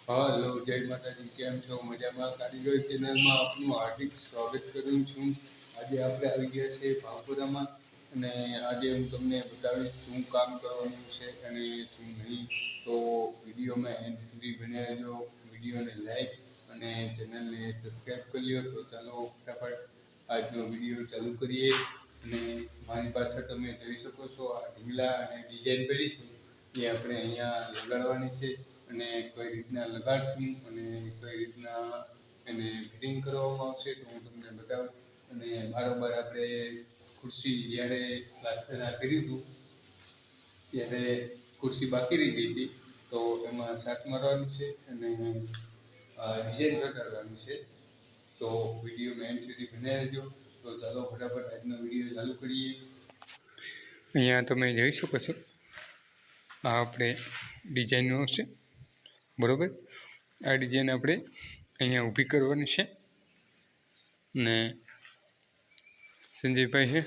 Hello जय माता दी केम छो मजामां कारीगर चेनल में आपनु हार्दिक स्वागत करूँ छूँ। आज आप आई गया है भावपुरामां અને આજે હું તમને બતાવીશ શું કામ કરવાનું છે અને શું નહીં। તો વિડીયોમાં એન્ડ સુધી બન્યા રહેજો। વિડીયોને લાઈક અને ચેનલને સબસ્ક્રાઈબ કરી લો। તો ચાલો ફટાફટ આજનો વિડીયો ચાલુ કરીએ। અને મારી પાછળ તમે જોઈ શકો છો આ ઢીંગલા અને ડિઝાઇન કરી છે એ આપણે અહીંયા લગાડવાની છે અને કઈ રીતના લગાડશું અને કઈ રીતના એને ફિટિંગ કરવામાં આવશે તો હું તમને બતાવું। અને બરાબર આપણે ખુરશી જ્યારે પ્લાસ્ટર કર્યું હતું ત્યારે ખુરશી બાકી રહી ગઈ હતી તો એમાં સાત મારવાની છે અને ડિઝાઇન ચોંટાડવાની છે। તો વિડીયોમાં એન્ડ સુધી બન્યા રહેજો। તો ચાલો ફટાફટ આજનો વિડીયો ચાલુ કરીએ। અહીંયા તમે જોઈ શકો છો આ આપણે ડિઝાઇનનો છે બરાબર। આ ડિઝાઇન આપણે અહીંયા ઊભી કરવાની છે ને સંજયભાઈ છે,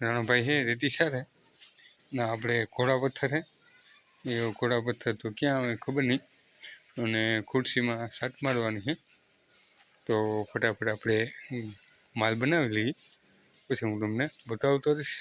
રાણાભાઈ છે, રેતી સાથે ને આપણે ઘોડા પથ્થર છે એ ઘોડા પથ્થર તો ક્યાં આવે ખબર નહીં અને ખુરશીમાં સાટ મારવાની છે। તો ફટાફટ આપણે માલ બનાવી લઈએ પછી હું તમને બતાવતો રહીશ।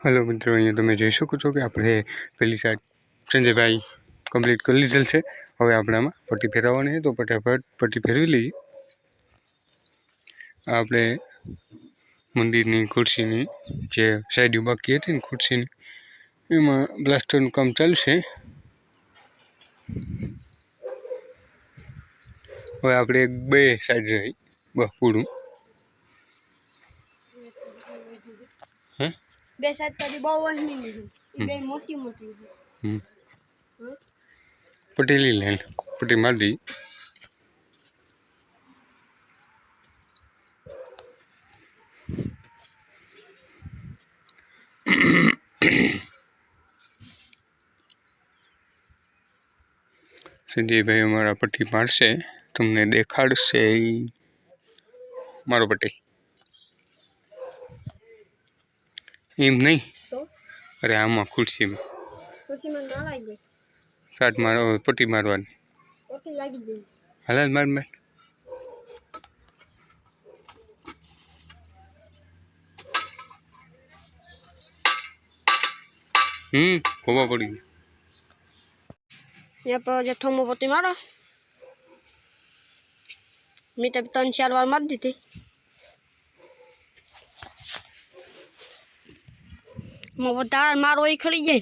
हेलो मित्रों, अहीं तमे जोई शको छो कि आपणे पहली साइड संजय भाई कम्प्लीट कर लीधेल छे। हवे आपणे आमां पट्टी फेरववानी है तो फटाफट पट्टी फेरवी लईए। आपणे मंदिरनी खुर्शीनी जे साइड बाकी हती ने खुर्शीनी एमां प्लास्टरनुं काम चालू छे। हवे आपणे बे साइड रही बस पूरुं બે સાઈડ તો બહુ વહની નહીં એ બે મોટી મોટી पट्टी ली ले पट्टी मार दी। संजय भाई अमारा पट्टी मारशे तमने देखाड़शे मारो पट्टी एम नहीं તો अरे आमा खुर्शी में ખુશીમાં ના લાગી साट मारो पट्टी मारवानी ઓછી લાગી ગઈ हाल मार में खोबा पड़ी गई। यहाँ पर जो ठोमो पट्टी मारो मीठा 3-4 बार मार दी थी। मैं वो दाल मारो ही खड़ी है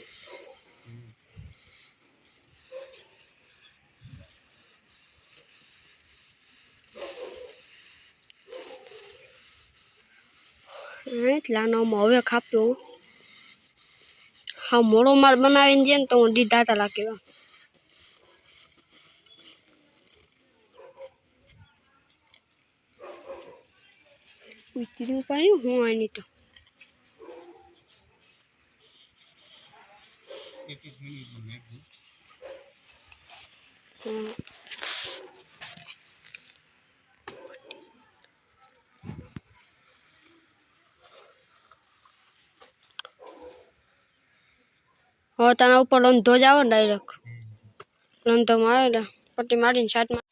એટલા નો હવે ખાપ્યો હા મોડો માર બનાવીને દે ને તો હું દીધા તા લાગે ઉતરી પાયું હું આની તો હવે તારા ઉપર અંધો જ આવે ડાયરેક્ટ અંધો મારે ને પટ્ટી મારીને સાટમાં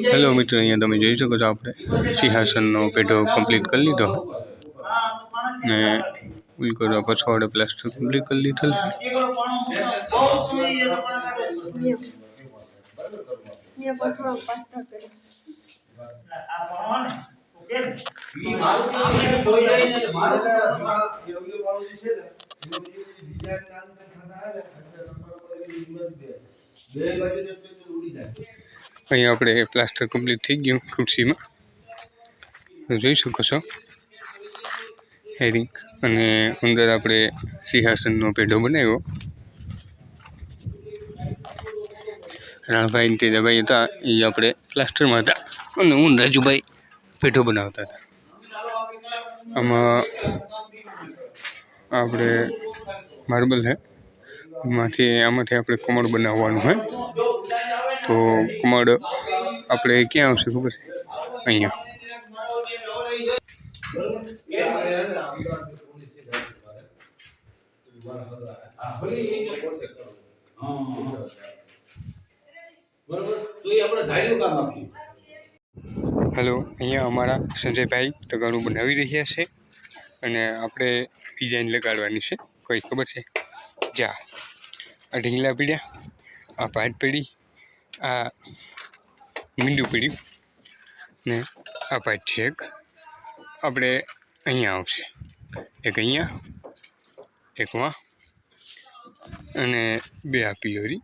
હેલો મિત્રો, અહીંયા તમે જોઈ શકો છો આપણે સિંહાસનનો પેટો કમ્પ્લીટ કરી લીધો ને ફૂલ કરવા પછવાડે પ્લાસ્ટર કમ્પ્લીટ કરી લીધેલ અહીંયા આપણે પ્લાસ્ટર કમ્પ્લીટ થઈ ગયું ખુરશીમાં જોઈ શકો છો હેરિંગ અને અંદર આપણે સિંહાસનનો પેઢો બનાવ્યો રાણભાઈ તેજાભાઈ હતા એ આપણે પ્લાસ્ટરમાં હતા અને હું રાજુભાઈ પેઢો બનાવતા હતા આમાં આપણે માર્બલ છે આમાંથી આપણે કમળ બનાવવાનું હોય તો કમળ આપણે ક્યાં આવશે ખબર છે અહીંયા હેલો, અહીંયા અમારા સંજયભાઈ તગારું બનાવી રહ્યા છે અને આપણે ડિઝાઇન લગાડવાની છે કોઈ ખબર છે જા આ ઢીંગલા પીડ્યા આ ભાત પડી આ મીંડું પીડ્યું ને આ ભાત છે એક આપણે અહીંયા આવશે એક અહીંયા એક વાં અને બે આ પિલોરી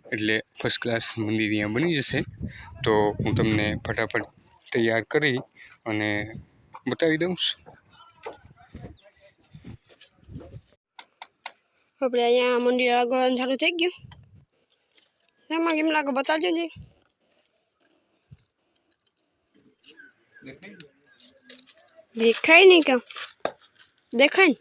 એટલે ફર્સ્ટ ક્લાસ મંદિર અહીંયા બની જશે તો હું તમને ફટાફટ તૈયાર કરી અને બતાવી દઉં આપણે અહીંયા મંદિર આગળ ચાલુ થઈ ગયું એમાં કેમ લાગે બતાવજો ને દેખાય નહીં કેમ દેખાય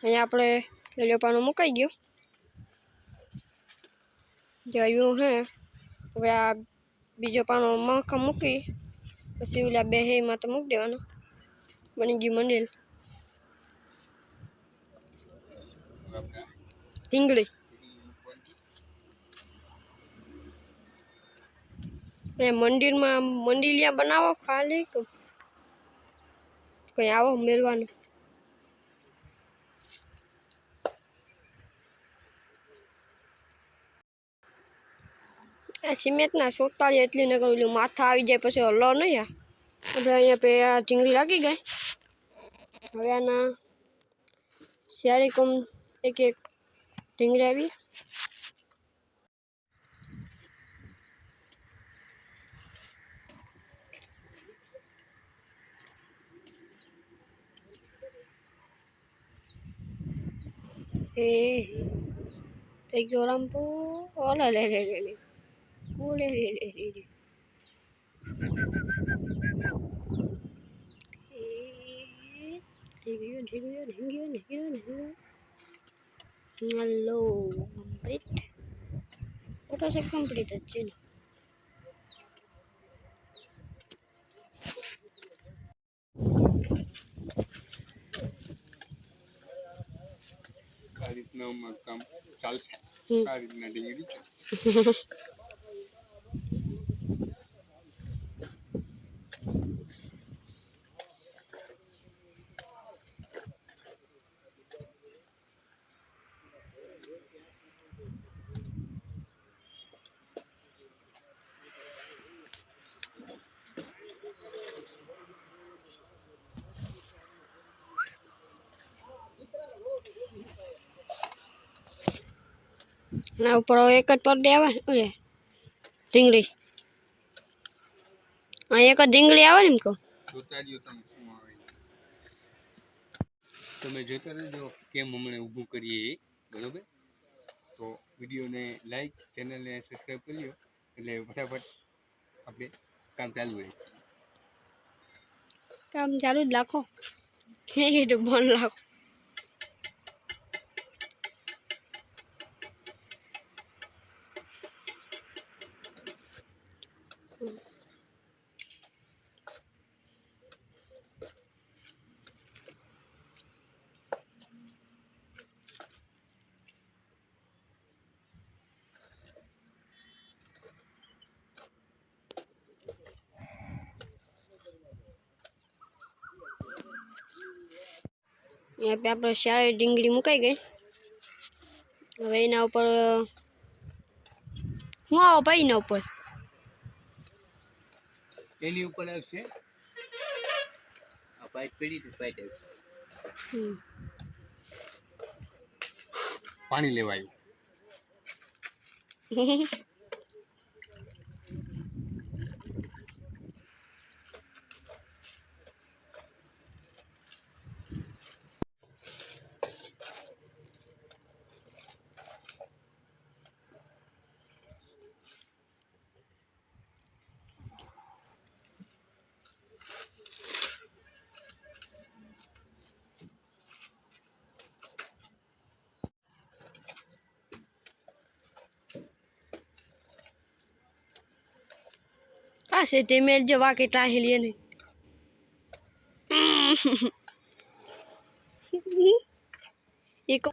અહીંયા આપણે પેલો પાનો મુકાઈ ગયો જોયું હે હવે આ બીજો પાનો મખા મૂકી પછી ઓલા બે હેમાં તો મૂકી દેવાનો બની ગયું મંદિર ઢીંગળી મંદિરમાં મંદિલિયા બનાવો ખાલી કોઈ આવો મેળવાનું આ સિમેન્ટના 47 એટલી ન કરું માથા આવી જાય પછી હલો નહીં આપણે અહીંયા પે આ ઢીંગળી લાગી ગઈ હવે આના શિયાળી કોમ એક એક ઢીંગળી આવી થઈ ગયો રામપો ઓલા લે ઓલે રે hello complete photo set complete જ છે ને બનાવવામાં કામ ચાલશે. હમ. આ રીતના ડુંગળી ચાલશે. એના ઉપર એક જ પડદે આવે ને ઓલે ઢીંગળી આ એક જ ઢીંગળી આવે ને એમ કહું. જોતા રહ્યો તમે શું આવે. તમે જોતા રહેજો કેમ હમણાં ઊભું કરીએ એ, બરોબર? તો વિડીયોને લાઈક, ચેનલને સબસ્ક્રાઈબ કરી લો એટલે ફટાફટ આપણે કામ ચાલુ રહે. કામ ચાલુ જ રાખો એ તો બંધ રાખો. यहाँ पे આપણે સારી ઢીંગળી મુકાઈ ગઈ. હવે એના ઉપર હું આવો ભાઈ એના ઉપર એની ઉપર આવશે આ પાઇપ પડી તો પાઇપ આવશે. પાણી લેવા આવ્યું. આ છે તે મેલ જો વાકે તાહેલી ને એક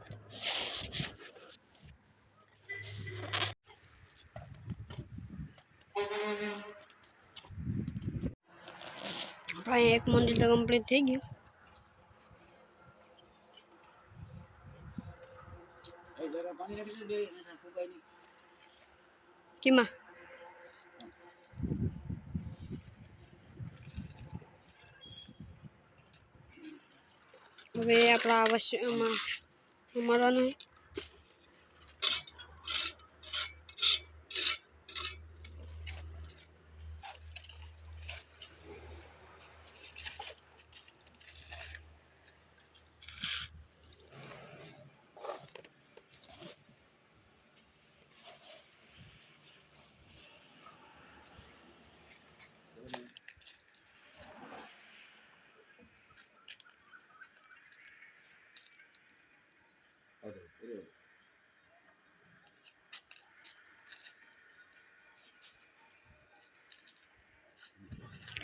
એક મંદિર તો કમ્પ્લીટ થઈ ગયું. કેમાં હવે આપણા આવશ્યકમાં ઉમેરવાનું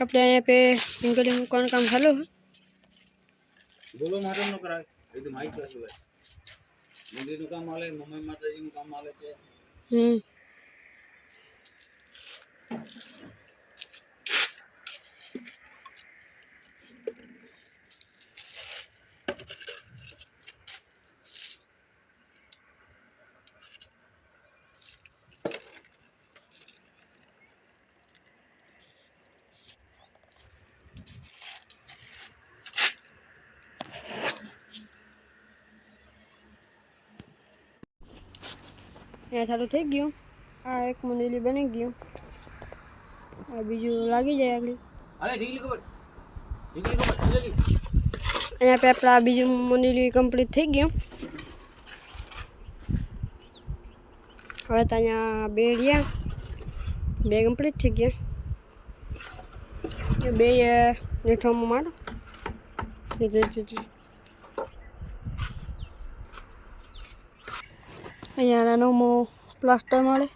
अपने यहाँ पे ढींगली मुकान काम चालू है. बोलो मातम नो करा एकदम हाई क्लास है मंदिर નું કામ આલે મમ્મી માતાજી નું કામ આલે છે. यहाँ चालू થઈ ગયું. આ એક મંદિર બની ગયું. આ બીજું લાગી જાય આગળ. અરે ઢીંગલી ખબર જલ્દી. અહીંયા पे આપણા બીજું મંદિર કમ્પ્લીટ થઈ ગયું. હવે તો અહીંયા બે રહ્યા બે કમ્પ્લીટ થઈ ગયા. એ બે નેઠામાં મારો અહીંયા નાનો પ્લાસ્ટર મળે.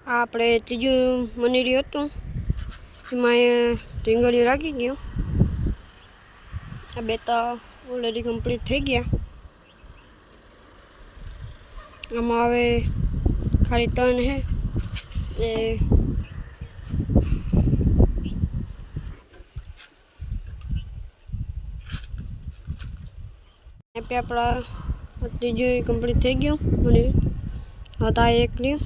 આ આપણે ત્રીજું મંદિર હતું એમાં ઢીંગળીઓ રાખી ગયું. આ બે તો ઓલરેડી કમ્પ્લીટ થઈ ગયા. આમાં હવે ખાલી 3 છે એ આપણા ત્રીજું કમ્પ્લીટ થઈ ગયું મંદિર. હતા એક રહ્યું.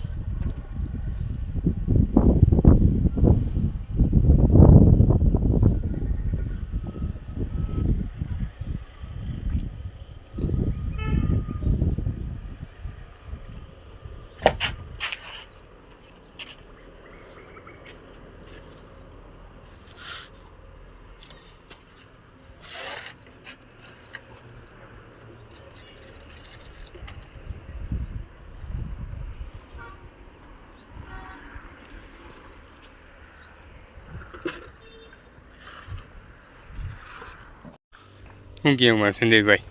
શું કહે અમારા સંજયભાઈ?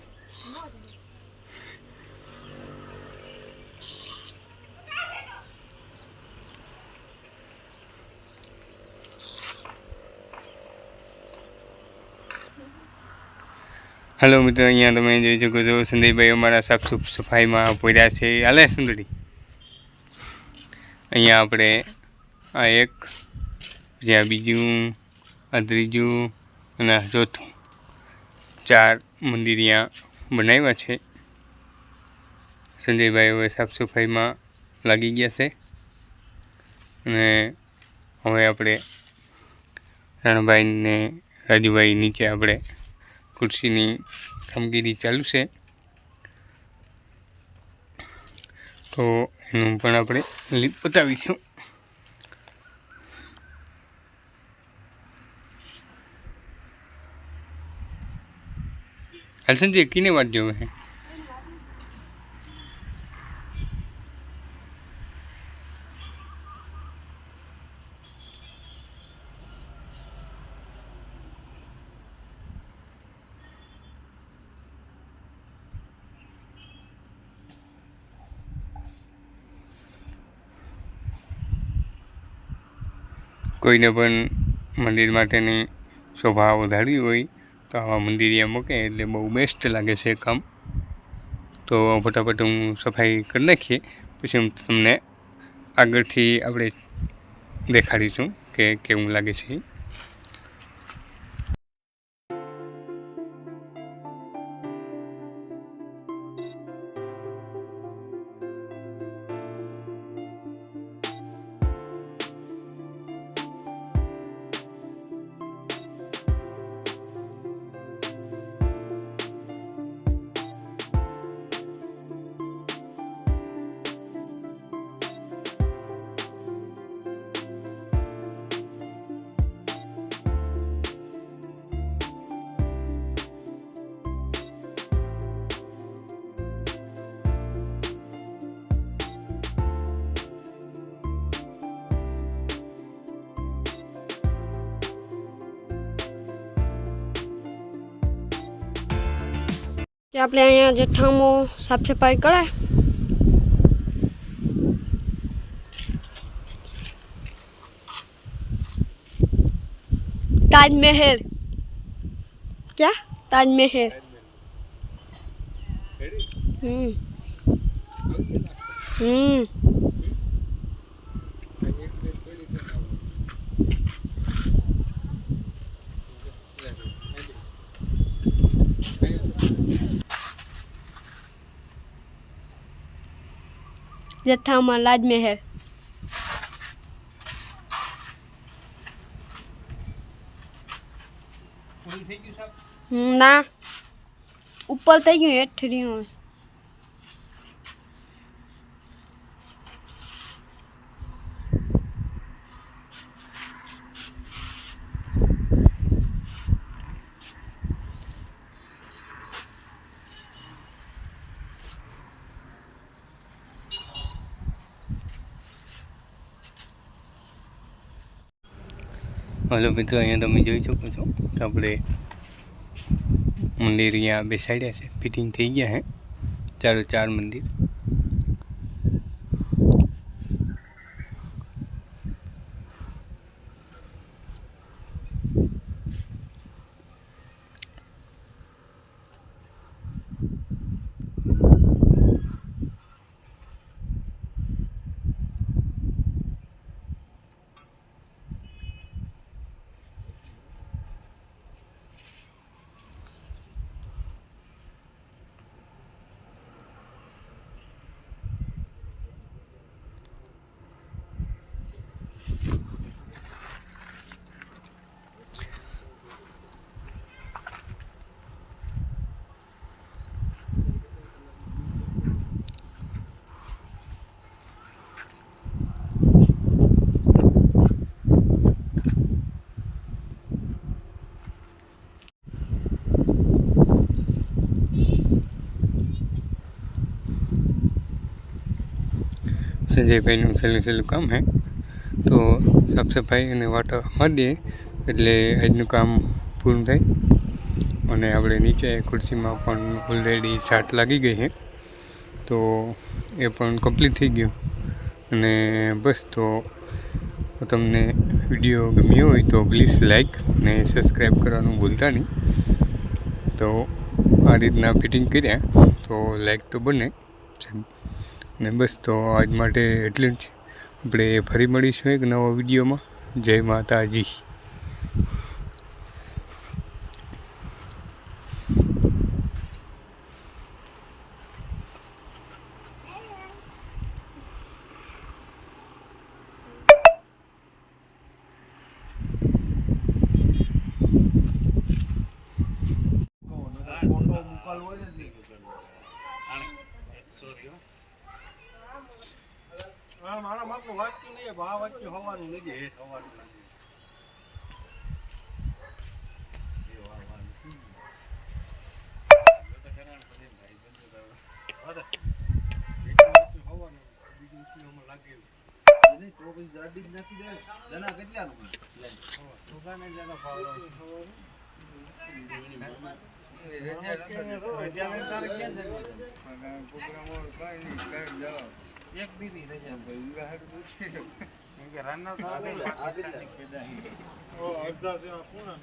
હેલો મિત્રો, અહીંયા તમે જોઈ શકો છો સંજયભાઈ અમારા સાફ સફાઈમાં પડ્યા છે. હાલે સુંદરી, અહીંયા આપણે આ એક, જ્યાં બીજું, આ ત્રીજું અને આ ચોથું, 4 મંદિર અહીંયા બનાવ્યા છે. સંજયભાઈ હવે સાફ સફાઈમાં લાગી ગયા છે અને હવે આપણે રાણાભાઈ ને રાજુભાઈ નીચે આપણે ખુરશીની કામગીરી ચાલુ છે, તો એનું પણ આપણે લીપ બતાવીશું. હાલ સંજય, કીને વાત જોવે હે? કોઈને પણ મંદિર માટેની શોભા વધારવી હોય તો આવા મંદિરિયા મૂકે એટલે બહુ બેસ્ટ લાગે છે કામ. તો ફટાફટ હું સફાઈ કરી નાખીએ, પછી હું તમને આગળથી આપણે દેખાડીશું કે કેવું લાગે છે. આપણે અહીંયા જથ્થામાં સાફ સફાઈ કરે. તાજમહેલ, क्या ताजमहल? જથ્થામાં તાજમહેલ. ના, ઉપર થઈ ગયું, હેઠ રહ્યું. હલો મિત્રો, અહીંયા તમે જોઈ શકો છો કે આપણે મંદિર અહીંયા બેસાડ્યા છે, ફિટિંગ થઈ ગયા હે 4 મંદિર. સંજયભાઈનું છેલ્લું કામ છે, તો સાફ સફાઈ અને વાટા મારી દઈએ એટલે આજનું કામ પૂરું થાય. અને આપણે નીચે ખુરશીમાં પણ ઓલરેડી છાટ લાગી ગઈ છે, તો એ પણ કમ્પ્લીટ થઈ ગયું. અને બસ તો તમને વિડીયો ગમ્યો હોય તો પ્લીઝ લાઈક અને સબસ્ક્રાઈબ કરવાનું ભૂલતા નહીં. તો આ રીતના ફિટિંગ કર્યા તો લાઈક તો બને. અને બસ તો આજ માટે એટલું જ. આપણે ફરી મળીશું એક નવા વિડીયોમાં. જય માતાજી. મારા માપનું વાંચતું નહીં, ભાવ વાંચ્યું હોવાનું નથી, હેઠ હોવાનું નથી. એક દીધી રજા રાના અડધા પૂણા